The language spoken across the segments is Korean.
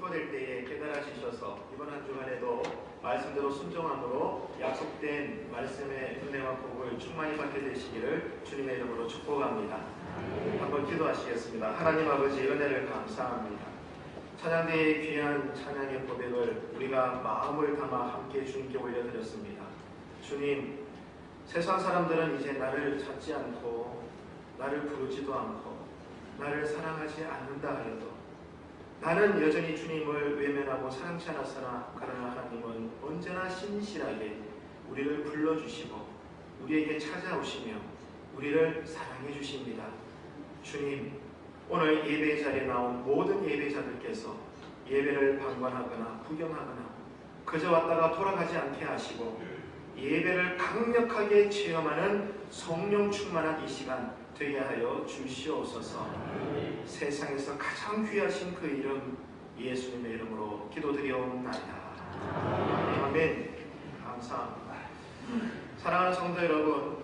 촉구될 때에 깨달아지셔서 이번 한 주간에도 말씀대로 순종함으로 약속된 말씀의 은혜와 복을 충만히 받게 되시기를 주님의 이름으로 축복합니다. 한번 기도하시겠습니다. 하나님 아버지 은혜를 감사합니다. 찬양대의 귀한 찬양의 고백을 우리가 마음을 담아 함께 주님께 올려드렸습니다. 주님, 세상 사람들은 이제 나를 찾지 않고 나를 부르지도 않고 나를 사랑하지 않는다 하여도 나는 여전히 주님을 외면하고 사랑치 않았으나 그러나 하나님은 언제나 신실하게 우리를 불러주시고 우리에게 찾아오시며 우리를 사랑해 주십니다. 주님, 오늘 예배 자리에 나온 모든 예배자들께서 예배를 방관하거나 구경하거나 그저 왔다가 돌아가지 않게 하시고 예배를 강력하게 체험하는 성령 충만한 이 시간 되게 하여 주시옵소서. 세상에서 가장 귀하신 그 이름 예수님의 이름으로 기도드리옵나이다. 아멘. 감사합니다. 사랑하는 성도 여러분,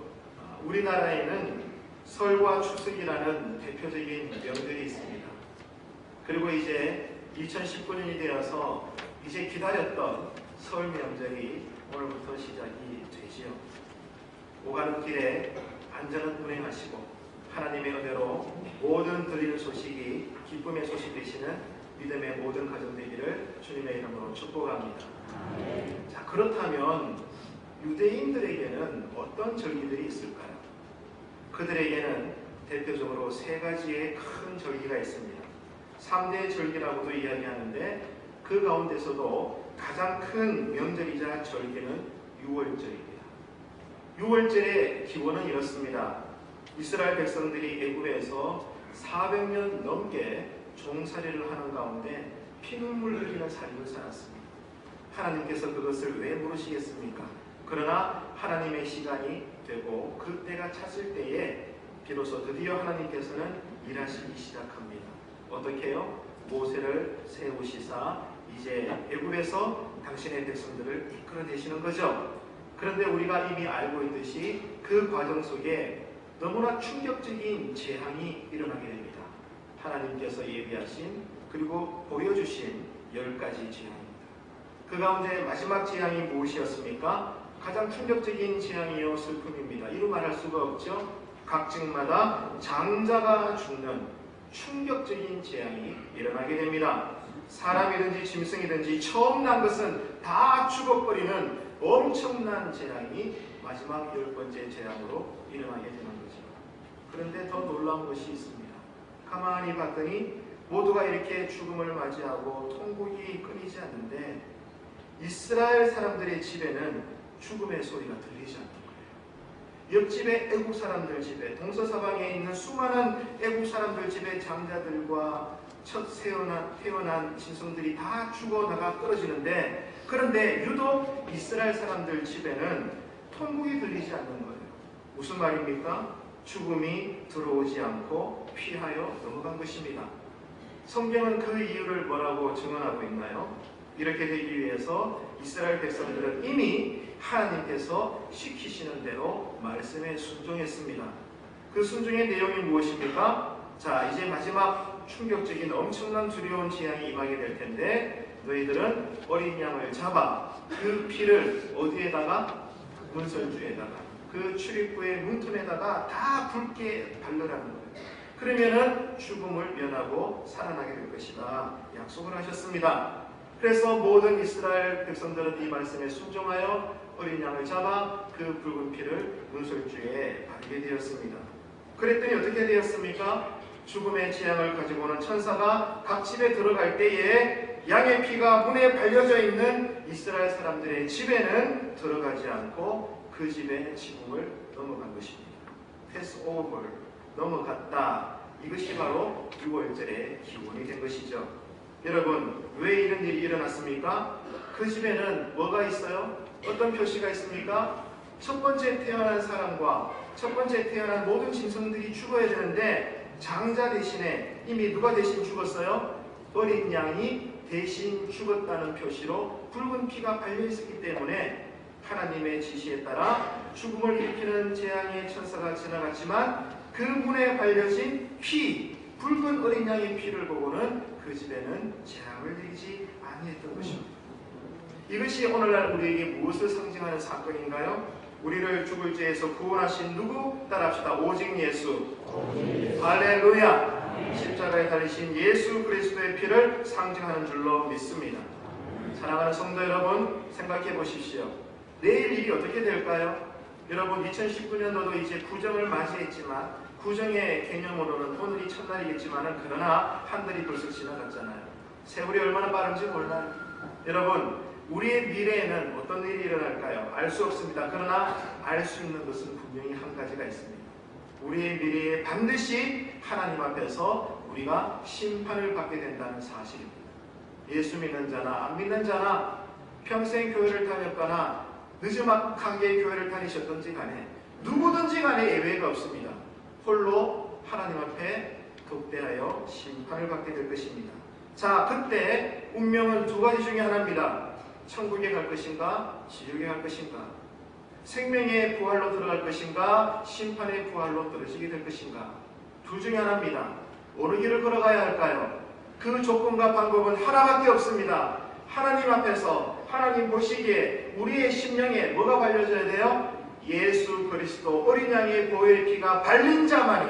우리나라에는 설과 추석이라는 대표적인 명절이 있습니다. 그리고 이제 2019년이 되어서 이제 기다렸던 설 명절이 오늘부터 시작이 되지요. 오가는 길에 안전은 운행하시고 하나님의 은혜로 모든 들리는 소식이 기쁨의 소식 되시는 믿음의 모든 가정 되기를 주님의 이름으로 축복합니다. 자, 그렇다면 유대인들에게는 어떤 절기들이 있을까요? 그들에게는 대표적으로 세 가지의 큰 절기가 있습니다. 3대 절기라고도 이야기하는데 그 가운데서도 가장 큰 명절이자 절기는 유월절입니다. 유월절의 기원은 이렇습니다. 이스라엘 백성들이 애굽에서 400년 넘게 종살이를 하는 가운데 피눈물 흘리는 삶을 살았습니다. 하나님께서 그것을 왜 모르시겠습니까? 그러나 하나님의 시간이 되고 그때가 찼을 때에 비로소 드디어 하나님께서는 일하시기 시작합니다. 어떻게 해요? 모세를 세우시사 이제 애굽에서 당신의 백성들을 이끌어내시는 거죠. 그런데 우리가 이미 알고 있듯이 그 과정 속에 너무나 충격적인 재앙이 일어나게 됩니다. 하나님께서 예비하신 그리고 보여주신 10가지 재앙입니다. 그 가운데 마지막 재앙이 무엇이었습니까? 가장 충격적인 재앙이요 슬픔입니다. 이루 말할 수가 없죠. 각 층마다 장자가 죽는 충격적인 재앙이 일어나게 됩니다. 사람이든지 짐승이든지 처음 난 것은 다 죽어버리는 엄청난 재앙이 마지막 10번째 재앙으로 일어나게 되는 거죠. 그런데 더 놀라운 것이 있습니다. 가만히 봤더니 모두가 이렇게 죽음을 맞이하고 통곡이 끊이지 않는데 이스라엘 사람들의 집에는 죽음의 소리가 들리지 않는 거예요. 옆집의 애국 사람들 집에, 동서사방에 있는 수많은 애국 사람들 집의 장자들과 첫 태어난 짐승들이 다 죽어나가 떨어지는데, 그런데 유독 이스라엘 사람들 집에는 통곡이 들리지 않는 거예요. 무슨 말입니까? 죽음이 들어오지 않고 피하여 넘어간 것입니다. 성경은 그 이유를 뭐라고 증언하고 있나요? 이렇게 되기 위해서 이스라엘 백성들은 이미 하나님께서 시키시는 대로 말씀에 순종했습니다. 그 순종의 내용이 무엇입니까? 자, 이제 마지막 충격적인 엄청난 두려운 재앙이 임하게 될 텐데 너희들은 어린 양을 잡아 그 피를 어디에다가? 문설주에다가, 그 출입구의 문틈에다가 다 붉게 바르라는 거예요. 그러면은 죽음을 면하고 살아나게 될 것이다 약속을 하셨습니다. 그래서 모든 이스라엘 백성들은 이 말씀에 순종하여 어린 양을 잡아 그 붉은 피를 문설주에 바르게 되었습니다. 그랬더니 어떻게 되었습니까? 죽음의 재앙을 가지고 오는 천사가 각 집에 들어갈 때에 양의 피가 문에 발려져 있는 이스라엘 사람들의 집에는 들어가지 않고 그 집의 지붕을 넘어간 것입니다. 패스오버, 넘어갔다. 이것이 바로 6월절의 기원이 된 것이죠. 여러분, 왜 이런 일이 일어났습니까? 그 집에는 뭐가 있어요? 어떤 표시가 있습니까? 첫 번째 태어난 사람과 첫 번째 태어난 모든 짐승들이 죽어야 되는데 장자 대신에 이미 누가 대신 죽었어요? 어린 양이 대신 죽었다는 표시로 붉은 피가 발려 있었기 때문에 하나님의 지시에 따라 죽음을 일으키는 재앙의 천사가 지나갔지만 그 문에 발려진 피, 붉은 어린 양의 피를 보고는 그 집에는 재앙을 내리지 아니했던 것입니다. 이것이 오늘날 우리에게 무엇을 상징하는 사건인가요? 우리를 죽을 죄에서 구원하신 누구? 따라합시다. 오직 예수. 할렐루야. 십자가에 달리신 예수 그리스도의 피를 상징하는 줄로 믿습니다. 사랑하는 성도 여러분, 생각해 보십시오. 내일 일이 어떻게 될까요? 여러분, 2019년도도 이제 구정을 맞이했지만 구정의 개념으로는 오늘이 첫날이겠지만 그러나 한 달이 벌써 지나갔잖아요. 세월이 얼마나 빠른지 몰라요. 여러분, 우리의 미래에는 어떤 일이 일어날까요? 알 수 없습니다. 그러나 알 수 있는 것은 분명히 한 가지가 있습니다. 우리의 미래에 반드시 하나님 앞에서 우리가 심판을 받게 된다는 사실입니다. 예수 믿는 자나 안 믿는 자나 평생 교회를 다녔거나 늦지막하게 교회를 다니셨던지 간에 누구든지 간에 예외가 없습니다. 홀로 하나님 앞에 독대하여 심판을 받게 될 것입니다. 자, 그때 운명은 두 가지 중에 하나입니다. 천국에 갈 것인가, 지옥에 갈 것인가, 생명의 부활로 들어갈 것인가, 심판의 부활로 떨어지게 될 것인가. 둘 중에 하나입니다. 어느 길을 걸어가야 할까요? 그 조건과 방법은 하나밖에 없습니다. 하나님 앞에서 하나님 보시기에 우리의 심령에 뭐가 발려져야 돼요? 예수 그리스도 어린 양의 보혈의 피가 발린 자만이,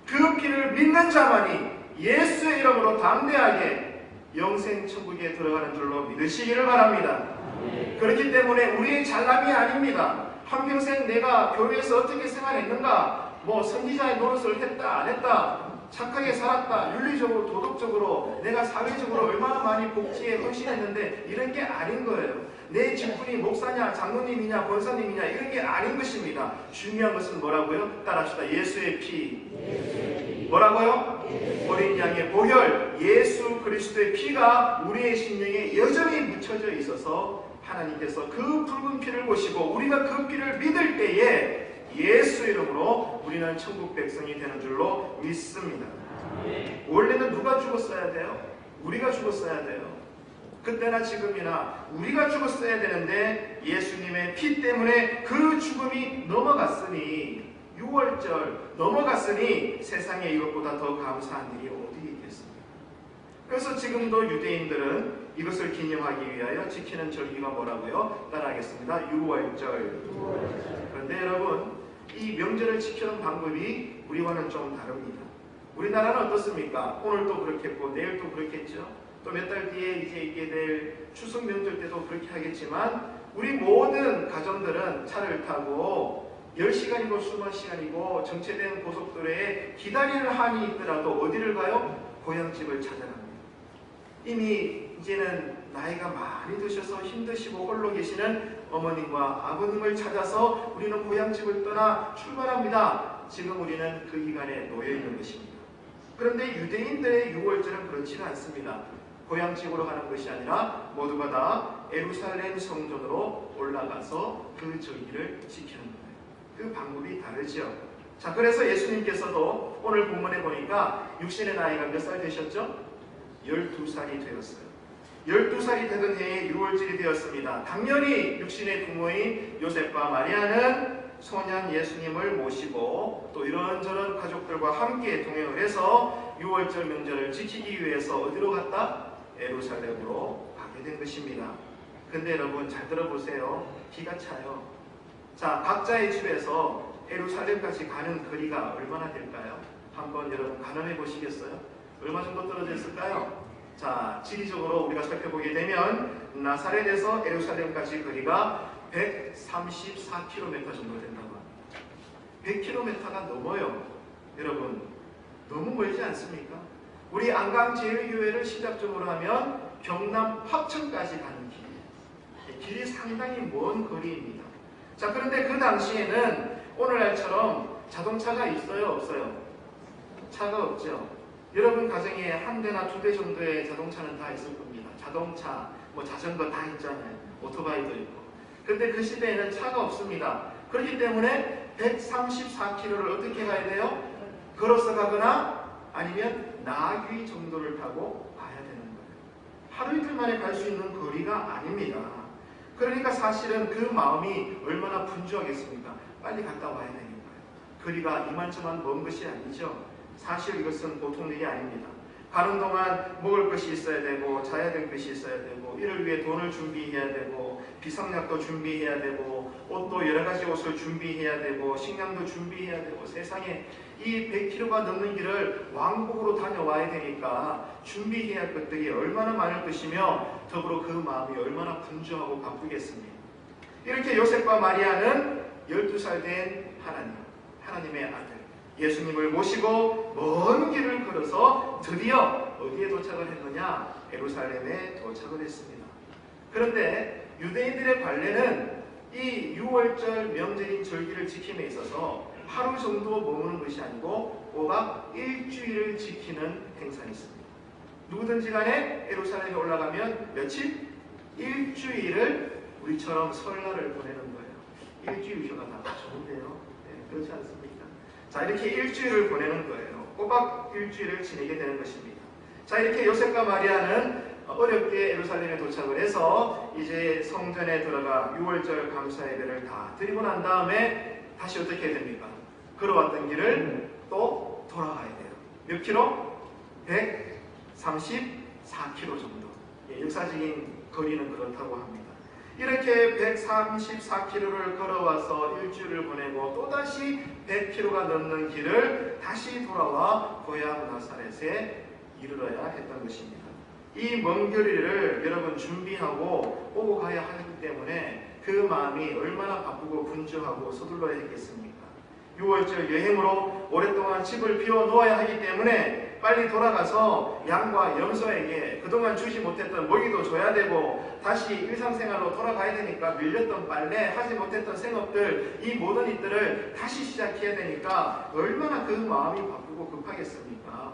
그 피를 믿는 자만이 예수의 이름으로 담대하게 영생 천국에 들어가는 줄로 믿으시기를 바랍니다. 그렇기 때문에 우리의 잘남이 아닙니다. 한평생 내가 교회에서 어떻게 생활했는가, 뭐 선지자의 노릇을 했다 안 했다, 착하게 살았다, 윤리적으로 도덕적으로 내가 사회적으로 얼마나 많이 복지에 헌신했는데 이런 게 아닌 거예요. 내 직분이 목사냐 장로님이냐 권사님이냐 이런 게 아닌 것입니다. 중요한 것은 뭐라고요? 따라합시다. 예수의 피. 뭐라고요? 어린 양의 보혈, 예수 그리스도의 피가 우리의 심령에 여전히 묻혀져 있어서 하나님께서 그 붉은 피를 보시고 우리가 그 피를 믿을 때에 예수 이름으로 우리는 천국 백성이 되는 줄로 믿습니다. 원래는 누가 죽었어야 돼요? 우리가 죽었어야 돼요. 그때나 지금이나 우리가 죽었어야 되는데 예수님의 피 때문에 그 죽음이 넘어갔으니, 6월절 넘어갔으니 세상에 이것보다 더 감사한 일이 어디 있겠습니까? 그래서 지금도 유대인들은 이것을 기념하기 위하여 지키는 절기가 뭐라고요? 따라하겠습니다. 6월절. 그런데 여러분, 이 명절을 지키는 방법이 우리와는 좀 다릅니다. 우리나라는 어떻습니까? 오늘도 그렇겠고 내일도 그렇겠죠. 또 몇 달 뒤에 이제 있게 될 추석 명절 때도 그렇게 하겠지만 우리 모든 가정들은 차를 타고 10시간이고 20시간이고 정체된 고속도로에 기다리는 한이 있더라도 어디를 가요? 고향집을 찾아갑니다. 이미 이제는 나이가 많이 드셔서 힘드시고 홀로 계시는 어머님과 아버님을 찾아서 우리는 고향집을 떠나 출발합니다. 지금 우리는 그 기간에 놓여 있는 것입니다. 그런데 유대인들의 6월절은 그렇지는 않습니다. 고향집으로 가는 것이 아니라 모두가 다 예루살렘 성전으로 올라가서 그 절기를 지키는 거예요. 그 방법이 다르죠. 자, 그래서 예수님께서도 오늘 본문에 보니까 육신의 나이가 몇 살 되셨죠? 12살이 되었어요. 12살이 되던 해에 6월절이 되었습니다. 당연히 육신의 부모인 요셉과 마리아는 소년 예수님을 모시고 또 이런저런 가족들과 함께 동행을 해서 6월절 명절을 지키기 위해서 어디로 갔다? 예루살렘으로 가게 된 것입니다. 근데 여러분 잘 들어보세요. 기가 차요. 자, 각자의 집에서 예루살렘까지 가는 거리가 얼마나 될까요? 한번 여러분 가늠해 보시겠어요? 얼마 정도 떨어져 있을까요? 자, 지리적으로 우리가 살펴보게 되면 나사렛에서 예루살렘까지 거리가 134km 정도 된다고 합니다. 100km가 넘어요. 여러분, 너무 멀지 않습니까? 우리 안강제일교회를 시작점으로 하면 경남 화천까지 가는 길이 상당히 먼 거리입니다. 자, 그런데 그 당시에는 오늘날처럼 자동차가 있어요? 없어요? 차가 없죠. 여러분 가정에 한 대나 두 대 정도의 자동차는 다 있을 겁니다. 자동차, 뭐 자전거 다 있잖아요. 오토바이도 있고. 그런데 그 시대에는 차가 없습니다. 그렇기 때문에 134km를 어떻게 가야 돼요? 걸어서 가거나 아니면 나귀 정도를 타고 가야 되는 거예요. 하루 이틀 만에 갈 수 있는 거리가 아닙니다. 그러니까 사실은 그 마음이 얼마나 분주하겠습니까? 빨리 갔다 와야 되는 거예요. 거리가 이만저만 먼 것이 아니죠. 사실 이것은 보통 일이 아닙니다. 가는 동안 먹을 것이 있어야 되고 자야 될 것이 있어야 되고 이를 위해 돈을 준비해야 되고 비상약도 준비해야 되고 옷도 여러 가지 옷을 준비해야 되고 식량도 준비해야 되고 세상에 이 100km가 넘는 길을 왕복으로 다녀와야 되니까 준비해야 할 것들이 얼마나 많을 것이며 더불어 그 마음이 얼마나 분주하고 바쁘겠습니까? 이렇게 요셉과 마리아는 12살 된 하나님의 아들 예수님을 모시고 먼 길을 걸어서 드디어 어디에 도착을 했느냐? 예루살렘에 도착을 했습니다. 그런데 유대인들의 관례는 이 6월절 명절인 절기를 지킴에 있어서 하루 정도 머무는 것이 아니고 꼬박 일주일을 지키는 행사가 있습니다. 누구든지 간에 예루살렘에 올라가면 며칠? 일주일을 우리처럼 설날을 보내는 거예요. 일주일 휴가 다 좋은데요. 네, 그렇지 않습니까? 자, 이렇게 일주일을 보내는 거예요. 꼬박 일주일을 지내게 되는 것입니다. 자, 이렇게 요셉과 마리아는 어렵게 예루살렘에 도착을 해서 이제 성전에 들어가 6월절 감사 예배를 다 드리고 난 다음에 다시 어떻게 해야 됩니까? 걸어왔던 길을 또 돌아가야 돼요. 몇 킬로? 134km 정도. 예, 역사적인 거리는 그렇다고 합니다. 이렇게 134km를 걸어와서 일주일을 보내고 또다시 100km가 넘는 길을 다시 돌아와 고향 나사렛에 이르러야 했던 것입니다. 이 먼 거리를 여러분 준비하고 오고 가야 하기 때문에 그 마음이 얼마나 바쁘고 분주하고 서둘러야 했겠습니까? 6월절 여행으로 오랫동안 집을 비워 놓아야 하기 때문에 빨리 돌아가서 양과 염소에게 그동안 주지 못했던 먹이도 줘야 되고 다시 일상생활로 돌아가야 되니까 밀렸던 빨래, 하지 못했던 생업들, 이 모든 일들을 다시 시작해야 되니까 얼마나 그 마음이 바쁘고 급하겠습니까?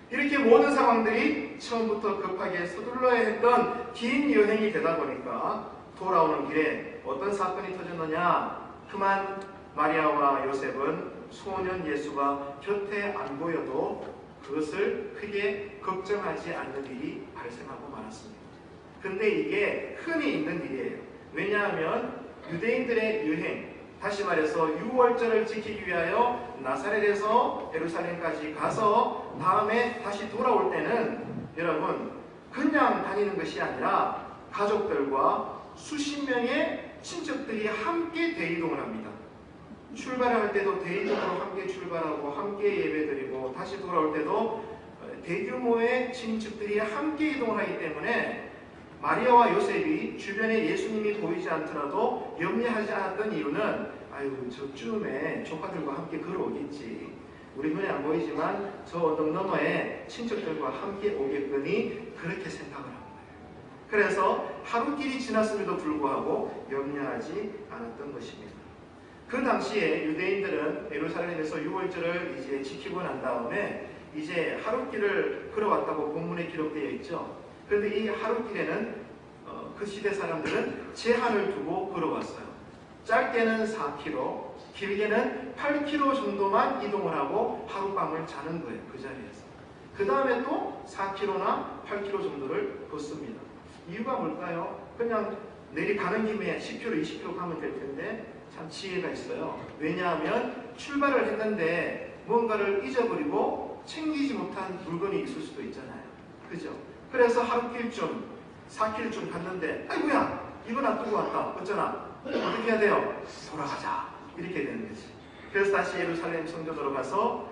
이렇게 모든 상황들이 처음부터 급하게 서둘러야 했던 긴 여행이 되다 보니까 돌아오는 길에 어떤 사건이 터졌느냐? 그만 마리아와 요셉은 소년 예수가 곁에 안 보여도 그것을 크게 걱정하지 않는 일이 발생하고 말았습니다. 근데 이게 흔히 있는 일이에요. 왜냐하면 유대인들의 여행, 다시 말해서 6월절을 지키기 위하여 나사렛에서 예루살렘까지 가서 다음에 다시 돌아올 때는 여러분 그냥 다니는 것이 아니라 가족들과 수십 명의 친척들이 함께 대이동을 합니다. 출발을 할 때도 대이동으로 함께 출발하고 함께 예배드리고 다시 돌아올 때도 대규모의 친척들이 함께 이동을 하기 때문에 마리아와 요셉이 주변에 예수님이 보이지 않더라도 염려하지 않았던 이유는 아유 저쯤에 조카들과 함께 걸어오겠지. 우리 눈에 안 보이지만 저 언덕 너머에 친척들과 함께 오겠거니 그렇게 생각을 한 거예요. 그래서 하루 길이 지났음에도 불구하고 염려하지 않았던 것입니다. 그 당시에 유대인들은 예루살렘에서 6월절을 이제 지키고 난 다음에 이제 하루길을 걸어왔다고 본문에 기록되어 있죠. 그런데 이 하루길에는 그 시대 사람들은 제한을 두고 걸어왔어요. 짧게는 4km, 길게는 8km 정도만 이동을 하고 하룻밤을 자는 거예요. 그 자리에서. 그 다음에 또 4km나 8km 정도를 걷습니다. 이유가 뭘까요? 그냥 내리 가는 김에 10km, 20km 가면 될 텐데 참 지혜가 있어요. 왜냐하면 출발을 했는데 뭔가를 잊어버리고 챙기지 못한 물건이 있을 수도 있잖아요. 그죠? 그래서 하루길쯤 4km쯤 갔는데 아이고야 이거 놔두고 왔다. 어쩌나? 어떻게 해야 돼요? 돌아가자. 이렇게 되는 거지. 그래서 다시 예루살렘 성전으로 가서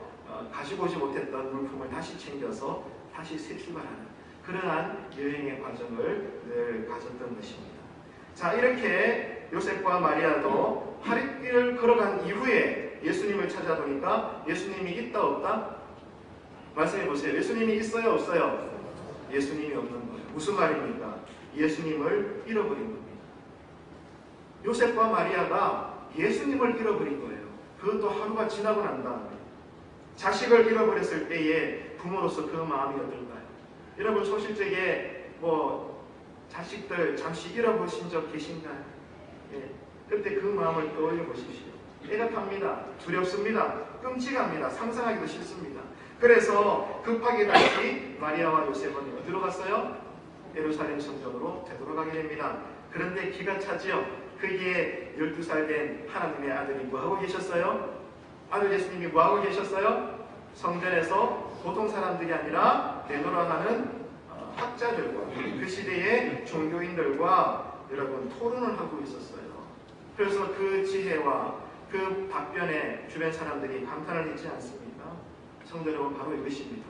가지고 오지 못했던 물품을 다시 챙겨서 다시 새 출발하는 그러한 여행의 과정을 늘 가졌던 것입니다. 자, 이렇게 요셉과 마리아도 하루길을 걸어간 이후에 예수님을 찾아보니까 예수님이 있다 없다? 말씀해 보세요. 예수님이 있어요 없어요? 예수님이 없는 거예요. 무슨 말입니까? 예수님을 잃어버린 겁니다. 요셉과 마리아가 예수님을 잃어버린 거예요. 그것도 하루가 지나고 난 다음에. 자식을 잃어버렸을 때에 부모로서 그 마음이 어떨까요? 여러분 소실적에 자식들 잠시 잃어보신 적 계신가요? 예, 그때 그 마음을 떠올려 보십시오. 애가 탑니다. 두렵습니다. 끔찍합니다. 상상하기도 싫습니다. 그래서 급하게 다시 마리아와 요셉은 어디로 갔어요? 예루살렘 성전으로 되돌아가게 됩니다. 그런데 기가 차지요. 그게 12살 된 하나님의 아들이 뭐하고 계셨어요? 아들 예수님이 뭐하고 계셨어요? 성전에서 보통 사람들이 아니라 내노라 하는 학자들과 그 시대의 종교인들과 여러분 토론을 하고 있었어요. 그래서 그 지혜와 그 답변에 주변 사람들이 감탄을 했지 않습니까? 성도 여러분, 바로 이것입니다.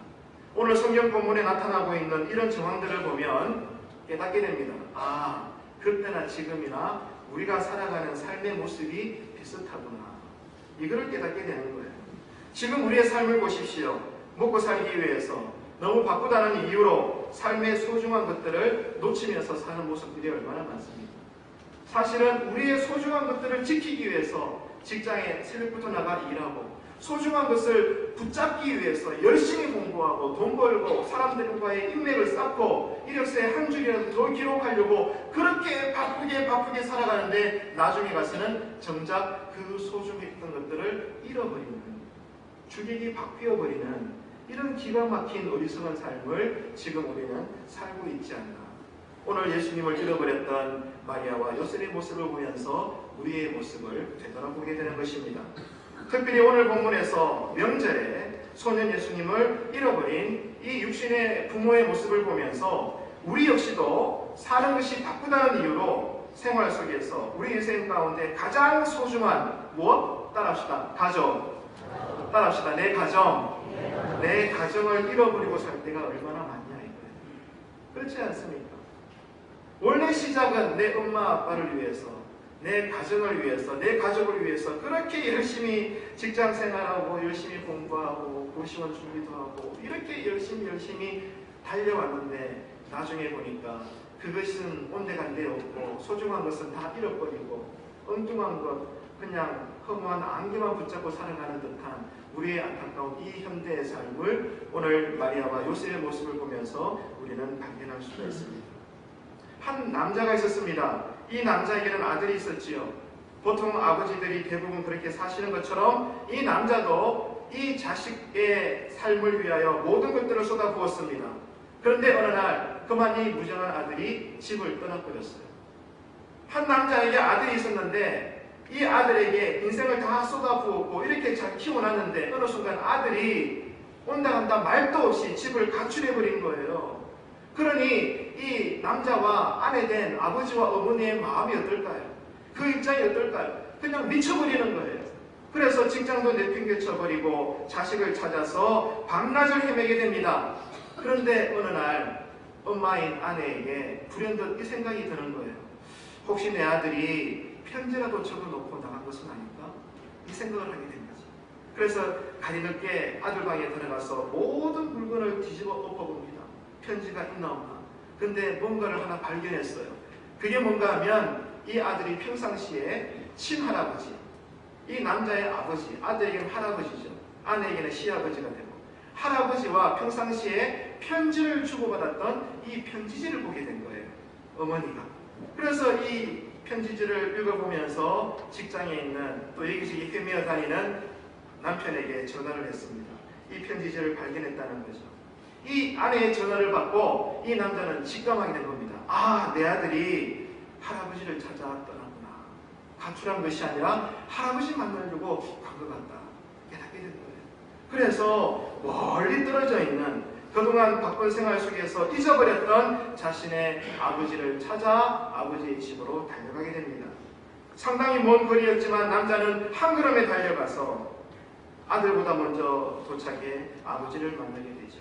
오늘 성경 본문에 나타나고 있는 이런 정황들을 보면 깨닫게 됩니다. 아, 그때나 지금이나 우리가 살아가는 삶의 모습이 비슷하구나. 이거를 깨닫게 되는 거예요. 지금 우리의 삶을 보십시오. 먹고 살기 위해서 너무 바쁘다는 이유로 삶의 소중한 것들을 놓치면서 사는 모습들이 얼마나 많습니까? 사실은 우리의 소중한 것들을 지키기 위해서 직장에 새벽부터 나가 일하고 소중한 것을 붙잡기 위해서 열심히 공부하고 돈 벌고 사람들과의 인맥을 쌓고 이력서에 한 줄이라도 더 기록하려고 그렇게 바쁘게 살아가는데 나중에 가서는 정작 그 소중했던 것들을 잃어버리는, 주객이 바뀌어버리는 이런 기가 막힌 어리석은 삶을 지금 우리는 살고 있지 않나. 오늘 예수님을 잃어버렸던 마리아와 요셉의 모습을 보면서 우리의 모습을 되돌아보게 되는 것입니다. 특별히 오늘 본문에서 명절에 소년 예수님을 잃어버린 이 육신의 부모의 모습을 보면서 우리 역시도 사는 것이 바쁘다는 이유로 생활 속에서 우리 인생 가운데 가장 소중한 무엇? 따라합시다. 가정. 따라합시다. 내 가정. 내 가정을 잃어버리고 살 때가 얼마나 많냐 이거예요. 그렇지 않습니까? 원래 시작은 내 엄마 아빠를 위해서, 내 가정을 위해서, 내 가족을 위해서 그렇게 열심히 직장 생활하고 열심히 공부하고 고시원 준비도 하고 이렇게 열심히 달려왔는데 나중에 보니까 그것은 온데간데 없고 소중한 것은 다 잃어버리고 엉뚱한 것 그냥 허무한 안개만 붙잡고 살아가는 듯한 우리의 안타까운 이 현대의 삶을 오늘 마리아와 요셉의 모습을 보면서 우리는 발견할 수가 있습니다. 한 남자가 있었습니다. 이 남자에게는 아들이 있었지요. 보통 아버지들이 대부분 그렇게 사시는 것처럼 이 남자도 이 자식의 삶을 위하여 모든 것들을 쏟아부었습니다. 그런데 어느 날 그만 이 무정한 아들이 집을 떠나버렸어요. 한 남자에게 아들이 있었는데 이 아들에게 인생을 다 쏟아부었고 이렇게 잘 키워놨는데 어느 순간 아들이 온다 간다 말도 없이 집을 가출해버린 거예요. 그러니 이 남자와 아내 된 아버지와 어머니의 마음이 어떨까요? 그 입장이 어떨까요? 그냥 미쳐버리는 거예요. 그래서 직장도 내팽개쳐버리고 자식을 찾아서 밤낮을 헤매게 됩니다. 그런데 어느 날 엄마인 아내에게 불현듯 이 생각이 드는 거예요. 혹시 내 아들이 편지라도 적어놓고 나간 것은 아닐까? 이 생각을 하게 된 거죠. 그래서 가리늦게 아들 방에 들어가서 모든 물건을 뒤집어 엎어봅니다. 편지가 있나 없나. 근데 뭔가를 하나 발견했어요. 그게 뭔가 하면 이 아들이 평상시에 친할아버지, 이 남자의 아버지, 아들에게는 할아버지죠. 아내에게는 시아버지가 되고 할아버지와 평상시에 편지를 주고받았던 이 편지지를 보게 된 거예요. 어머니가. 그래서 이 편지지를 읽어보면서 직장에 있는 또 여기저기 헤매어 다니는 남편에게 전화를 했습니다. 이 편지지를 발견했다는 거죠. 이 아내의 전화를 받고 이 남자는 직감하게 된 겁니다. 아, 내 아들이 할아버지를 찾아 떠났구나. 가출한 것이 아니라 할아버지 만나려고 간 것 같다. 깨닫게 된 거예요. 그래서 멀리 떨어져 있는 그동안 바쁜 생활 속에서 잊어버렸던 자신의 아버지를 찾아 아버지의 집으로 달려가게 됩니다. 상당히 먼 거리였지만 남자는 한 걸음에 달려가서 아들보다 먼저 도착해 아버지를 만나게 되죠.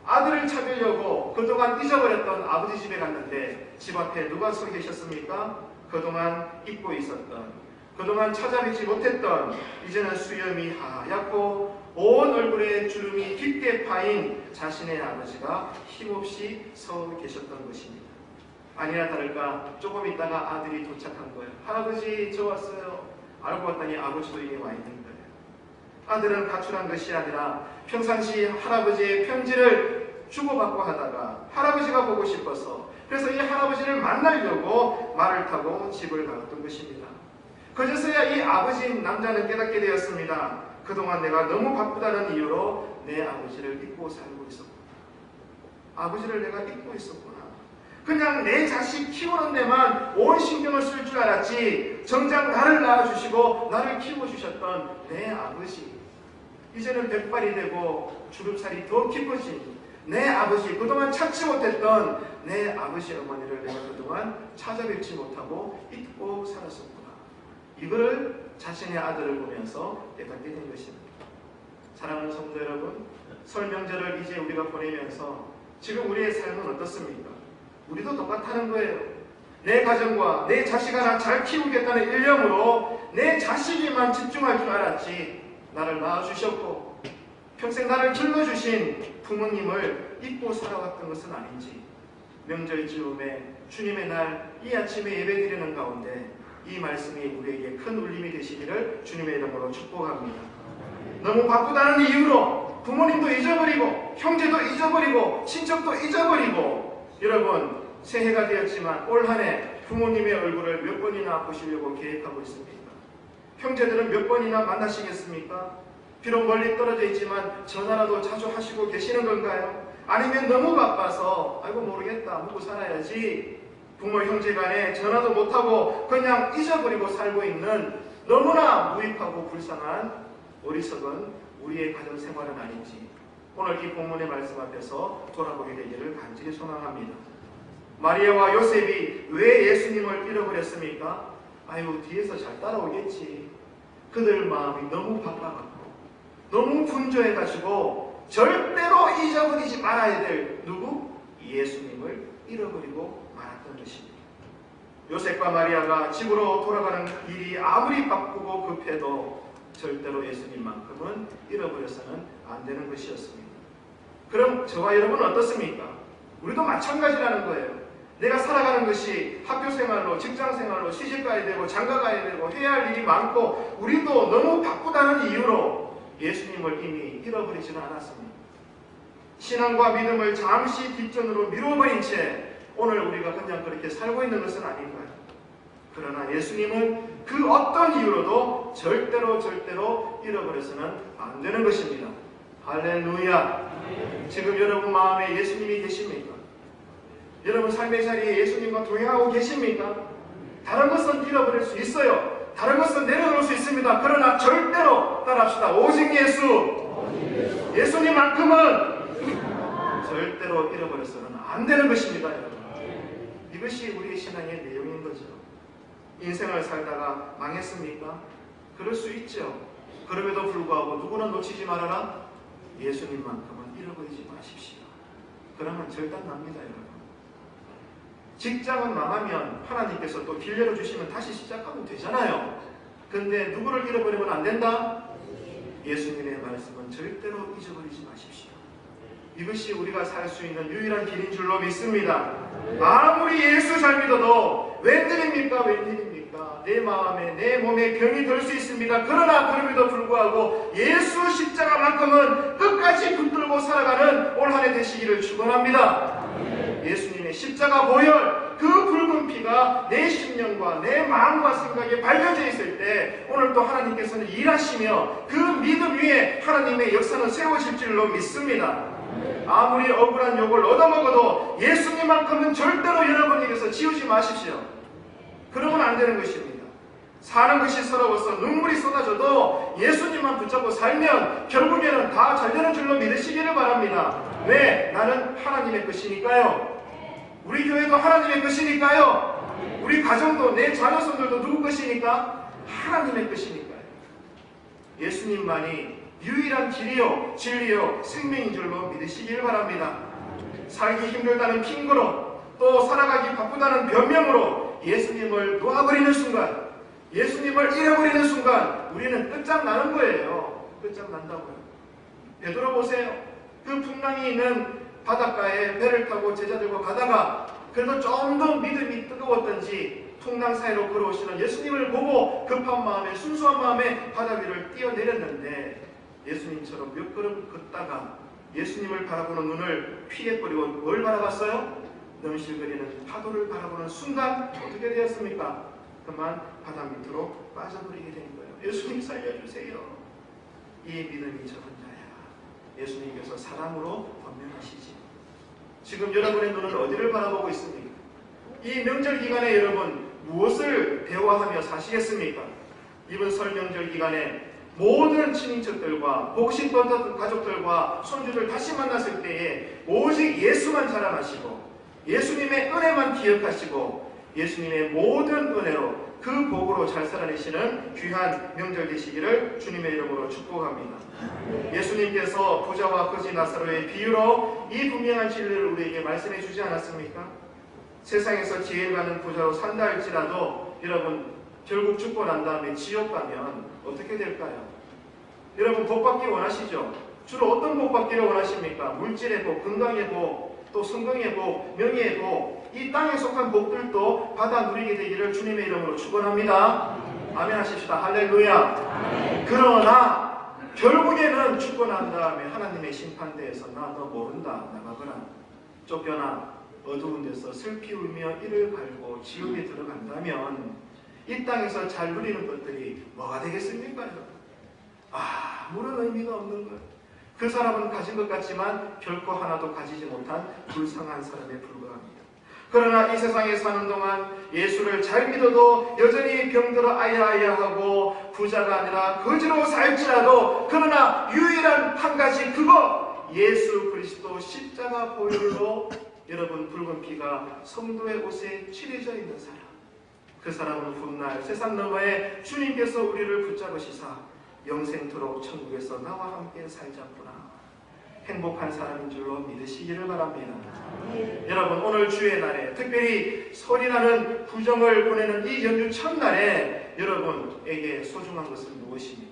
아들을 찾으려고 그동안 잊어버렸던 아버지 집에 갔는데 집 앞에 누가 서 계셨습니까? 그동안 잊고 있었던, 그동안 찾아뵙지 못했던, 이제는 수염이 하얗고 온 얼굴에 주름이 깊게 파인 자신의 아버지가 힘없이 서 계셨던 것입니다. 아니나 다를까 조금 있다가 아들이 도착한 거예요. 할아버지 저 왔어요. 알고 봤더니 아버지도 이미 와 있는 거예요. 아들은 가출한 것이 아니라 평상시 할아버지의 편지를 주고받고 하다가 할아버지가 보고 싶어서 그래서 이 할아버지를 만나려고 말을 타고 집을 나갔던 것입니다. 그제서야 이 아버지인 남자는 깨닫게 되었습니다. 그동안 내가 너무 바쁘다는 이유로 내 아버지를 잊고 살고 있었구나. 아버지를 내가 잊고 있었구나. 그냥 내 자식 키우는 데만 온 신경을 쓸 줄 알았지 정작 나를 낳아주시고 나를 키워주셨던 내 아버지, 이제는 백발이 되고 주름살이 더 깊어진 내 아버지, 그동안 찾지 못했던 내 아버지 어머니를 내가 그동안 찾아뵙지 못하고 잊고 살았었구나. 이거를 자신의 아들을 보면서 깨닫게 된 것입니다. 사랑하는 성도 여러분, 설 명절을 이제 우리가 보내면서 지금 우리의 삶은 어떻습니까? 우리도 똑같다는 거예요. 내 가정과 내 자식 하나 잘 키우겠다는 일념으로 내 자식에만 집중할 줄 알았지, 나를 낳아주셨고 평생 나를 길러주신 부모님을 잊고 살아왔던 것은 아닌지, 명절 즈음에 주님의 날 이 아침에 예배드리는 가운데 이 말씀이 우리에게 큰 울림이 되시기를 주님의 이름으로 축복합니다. 너무 바쁘다는 이유로 부모님도 잊어버리고 형제도 잊어버리고 친척도 잊어버리고, 여러분 새해가 되었지만 올 한 해 부모님의 얼굴을 몇 번이나 보시려고 계획하고 있습니까? 형제들은 몇 번이나 만나시겠습니까? 비록 멀리 떨어져 있지만 전화라도 자주 하시고 계시는 건가요? 아니면 너무 바빠서 아이고 모르겠다 먹고 살아야지 부모 형제 간에 전화도 못하고 그냥 잊어버리고 살고 있는 너무나 무익하고 불쌍한 어리석은 우리의 가정 생활은 아닌지, 오늘 이 본문의 말씀 앞에서 돌아보게 되기를 간절히 소망합니다. 마리아와 요셉이 왜 예수님을 잃어버렸습니까? 아유, 뒤에서 잘 따라오겠지. 그들 마음이 너무 바빠갖고 너무 분주해가지고 절대로 잊어버리지 말아야 될 누구? 예수님을 잃어버리고 말았던 것입니다. 요셉과 마리아가 집으로 돌아가는 일이 아무리 바쁘고 급해도 절대로 예수님만큼은 잃어버려서는 안 되는 것이었습니다. 그럼 저와 여러분은 어떻습니까? 우리도 마찬가지라는 거예요. 내가 살아가는 것이 학교생활로, 직장생활로, 시집가야 되고 장가가야 되고 해야 할 일이 많고 우리도 너무 바쁘다는 이유로 예수님을 이미 잃어버리지는 않았습니다. 신앙과 믿음을 잠시 뒷전으로 미뤄버린 채 오늘 우리가 그냥 그렇게 살고 있는 것은 아닌가요? 그러나 예수님은 그 어떤 이유로도 절대로 잃어버려서는 안 되는 것입니다. 할렐루야. 지금 여러분 마음에 예수님이 계십니까? 여러분 삶의 자리에 예수님과 동행하고 계십니까? 다른 것은 잃어버릴 수 있어요. 다른 것은 내려놓을 수 있습니다. 그러나 절대로 따라합시다. 오직 예수. 예수님만큼은 절대로 잃어버려서는 안 되는 것입니다. 여러분. 이것이 우리의 신앙의 내용인 거죠. 인생을 살다가 망했습니까? 그럴 수 있죠. 그럼에도 불구하고 누구는 놓치지 말아라. 예수님만큼은 잃어버리지 마십시오. 그러면 절단납니다. 여러분. 직장은 망하면 하나님께서 또 길 열어주시면 다시 시작하면 되잖아요. 근데 누구를 잃어버리면 안 된다? 예수님의 말씀은 절대로 잊어버리지 마십시오. 이것이 우리가 살 수 있는 유일한 길인 줄로 믿습니다. 아무리 예수 잘 믿어도 웬일입니까? 내 마음에 내 몸에 병이 들 수 있습니다. 그러나 그럼에도 불구하고 예수 십자가만큼은 끝까지 붙들고 살아가는 올 한 해 되시기를 축원합니다. 예수님의 십자가 보혈, 그 붉은 피가 내 심령과 내 마음과 생각에 발려져 있을 때 오늘 또 하나님께서는 일하시며 그 믿음 위에 하나님의 역사는 세워질 줄로 믿습니다. 아무리 억울한 욕을 얻어먹어도 예수님만큼은 절대로 여러분에게서 지우지 마십시오. 그러면 안 되는 것입니다. 사는 것이 서러워서 눈물이 쏟아져도 예수님만 붙잡고 살면 결국에는 다 잘되는 줄로 믿으시기를 바랍니다. 왜? 나는 하나님의 것이니까요. 우리 교회도 하나님의 것이니까요. 우리 가정도 내 자녀손들도 누구 것이니까? 하나님의 것이니까요. 예수님만이 유일한 길이요 진리요 생명인 줄로 믿으시길 바랍니다. 살기 힘들다는 핑계로 또 살아가기 바쁘다는 변명으로 예수님을 놓아버리는 순간, 예수님을 잃어버리는 순간 우리는 끝장나는 거예요. 끝장난다고요. 베드로 보세요. 그 풍랑이 있는 바닷가에 배를 타고 제자들과 가다가 그래도 좀 더 믿음이 뜨거웠던지 풍랑 사이로 걸어오시는 예수님을 보고 급한 마음에 순수한 마음에 바다 위를 뛰어내렸는데 예수님처럼 몇 걸음 걷다가 예수님을 바라보는 눈을 피해버리고 뭘 바라봤어요? 넘실거리는 파도를 바라보는 순간 어떻게 되었습니까? 그만 바다 밑으로 빠져버리게 된 거예요. 예수님 살려주세요. 이 믿음이 적은 자야. 예수님께서 사랑으로 권면하시지. 지금 여러분의 눈은 어디를 바라보고 있습니까? 이 명절 기간에 여러분 무엇을 대화하며 사시겠습니까? 이번 설 명절 기간에 모든 친인척들과 보고 싶었던 가족들과 손주들 다시 만났을 때에 오직 예수만 자랑하시고 예수님의 은혜만 기억하시고 예수님의 모든 은혜로 그 복으로 잘 살아내시는 귀한 명절 되시기를 주님의 이름으로 축복합니다. 예수님께서 부자와 거지 나사로의 비유로 이 분명한 진리를 우리에게 말씀해 주지 않았습니까? 세상에서 제일 가는 부자로 산다 할지라도 여러분 결국 죽고 난 다음에 지옥 가면 어떻게 될까요? 여러분 복 받기 원하시죠? 주로 어떤 복 받기를 원하십니까? 물질의 복, 건강의 복, 또 성공의 복, 명예의 복, 이 땅에 속한 복들도 받아 누리게 되기를 주님의 이름으로 축원합니다. 아멘 하십시다. 할렐루야. 아멘. 그러나 결국에는 죽고 난 다음에 하나님의 심판대에서 나 너 모른다 나가거나 쫓겨나 어두운 데서 슬피 울며 이를 갈고 지옥에 들어간다면 이 땅에서 잘 누리는 것들이 뭐가 되겠습니까? 아무런 의미가 없는 것. 그 사람은 가진 것 같지만 결코 하나도 가지지 못한 불쌍한 사람에 불과합니다. 그러나 이 세상에 사는 동안 예수를 잘 믿어도 여전히 병들어 아야아야하고 부자가 아니라 거지로 살지라도 그러나 유일한 한 가지 그거 예수 그리스도 십자가 보혈로 여러분 붉은 피가 성도의 옷에 칠해져 있는 사람, 그 사람은 훗날 세상 너머에 주님께서 우리를 붙잡으시사 영생토록 천국에서 나와 함께 살자꾸나 행복한 사람인 줄로 믿으시기를 바랍니다. 여러분 오늘 주의 날에 특별히 소리나는 부정을 보내는 이 연주 첫날에 여러분에게 소중한 것은 무엇입니까?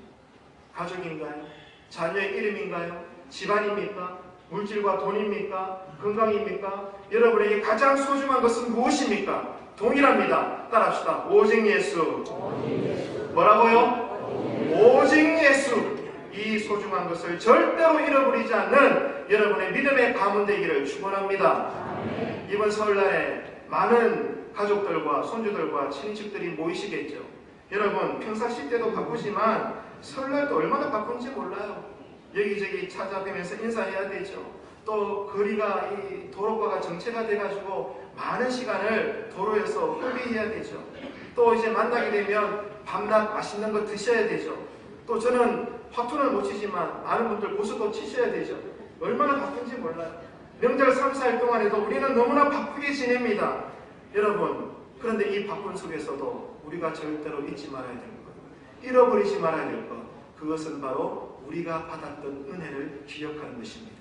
가족인가요? 자녀의 이름인가요? 집안입니까? 물질과 돈입니까? 건강입니까? 여러분에게 가장 소중한 것은 무엇입니까? 동일합니다. 따라합시다. 오직 예수. 뭐라고요? 오직 예수. 이 소중한 것을 절대로 잃어버리지 않는 여러분의 믿음의 가문 되기를 축원합니다. 이번 설날에 많은 가족들과 손주들과 친인척들이 모이시겠죠. 여러분 평상시 때도 바쁘지만 설날도 얼마나 바쁜지 몰라요. 여기저기 찾아뵈면서 인사해야 되죠. 또 거리가 이 도로가가 정체가 돼가지고 많은 시간을 도로에서 허비해야 되죠. 또 이제 만나게 되면 밤낮 맛있는 거 드셔야 되죠. 또 저는 화투를 못 치지만 많은 분들 고수도 치셔야 되죠. 얼마나 바쁜지 몰라요. 명절 3, 4일 동안에도 우리는 너무나 바쁘게 지냅니다. 여러분 그런데 이 바쁜 속에서도 우리가 절대로 잊지 말아야 될 것, 잃어버리지 말아야 될 것, 그것은 바로 우리가 받았던 은혜를 기억하는 것입니다.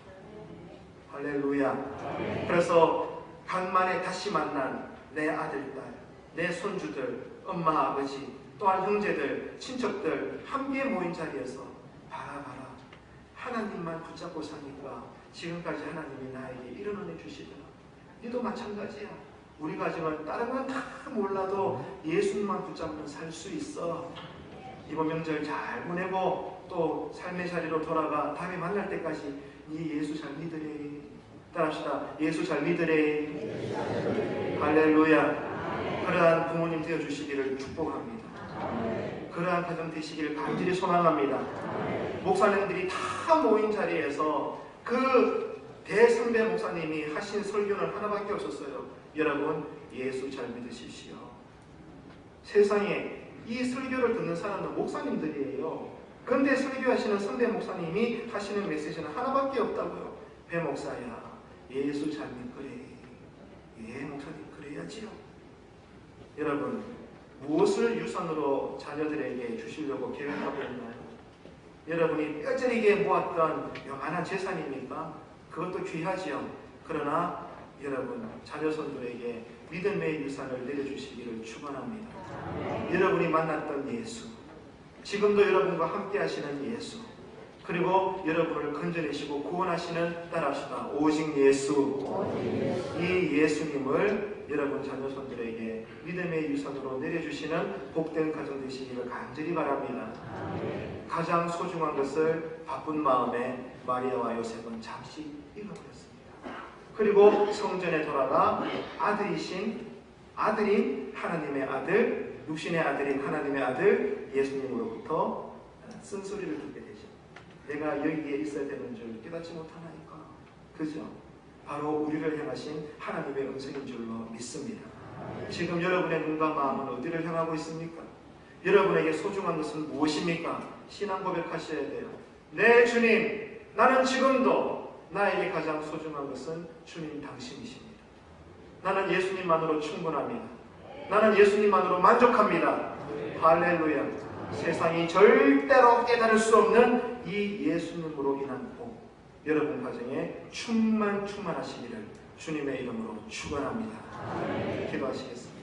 할렐루야. 그래서 간만에 다시 만난 내 아들, 딸, 내 손주들, 엄마, 아버지, 또한 형제들, 친척들 함께 모인 자리에서 봐라 하나님만 붙잡고 사니까 지금까지 하나님이 나에게 이런 은혜 주시더라. 너도 마찬가지야. 우리가 지금 다른 건 다 몰라도 예수님만 붙잡고 살 수 있어. 이번 명절 잘 보내고 또 삶의 자리로 돌아가 다음에 만날 때까지 네 예수 잘 믿으래. 따라합시다. 예수 잘 믿으래. 할렐루야. 그러한 부모님 되어주시기를 축복합니다. 그러한 가정 되시기를 간절히 소망합니다. 목사님들이 다 모인 자리에서 그 대선배 목사님이 하신 설교는 하나밖에 없었어요. 여러분 예수 잘 믿으십시오. 세상에 이 설교를 듣는 사람은 목사님들이에요. 그런데 설교하시는 선배 목사님이 하시는 메시지는 하나밖에 없다고요. 배 목사야 예수 잘 믿으래. 예 목사님 그래야지요. 여러분 무엇을 유산으로 자녀들에게 주시려고 계획하고 있나요? 여러분이 뼈저리게 모았던 요만한 재산입니까? 그것도 귀하지요. 그러나 여러분 자녀손들에게 믿음의 유산을 내려주시기를 축원합니다. 여러분이 만났던 예수, 지금도 여러분과 함께 하시는 예수, 그리고 여러분을 건져내시고 구원하시는 따라합시다. 오직 예수. 이 예수님을 여러분 자녀손들에게 믿음의 유산으로 내려주시는 복된 가정 되시기를 간절히 바랍니다. 가장 소중한 것을 바쁜 마음에 마리아와 요셉은 잠시 잃어버렸습니다. 그리고 성전에 돌아가 아들인 하나님의 아들, 육신의 아들인 하나님의 아들 예수님으로부터 쓴소리를 듣게 되죠. 내가 여기에 있어야 되는 줄 깨닫지 못하나이까. 그죠? 바로 우리를 향하신 하나님의 음성인 줄로 믿습니다. 지금 여러분의 눈과 마음은 어디를 향하고 있습니까? 여러분에게 소중한 것은 무엇입니까? 신앙 고백하셔야 돼요. 네, 주님, 나는 지금도 나에게 가장 소중한 것은 주님 당신이십니다. 나는 예수님만으로 충분합니다. 나는 예수님만으로 만족합니다. 할렐루야. 세상이 절대로 깨달을 수 없는 이 예수님으로 인한 복, 여러분 가정에 충만하시기를 주님의 이름으로 축원합니다. 기도하시겠습니다.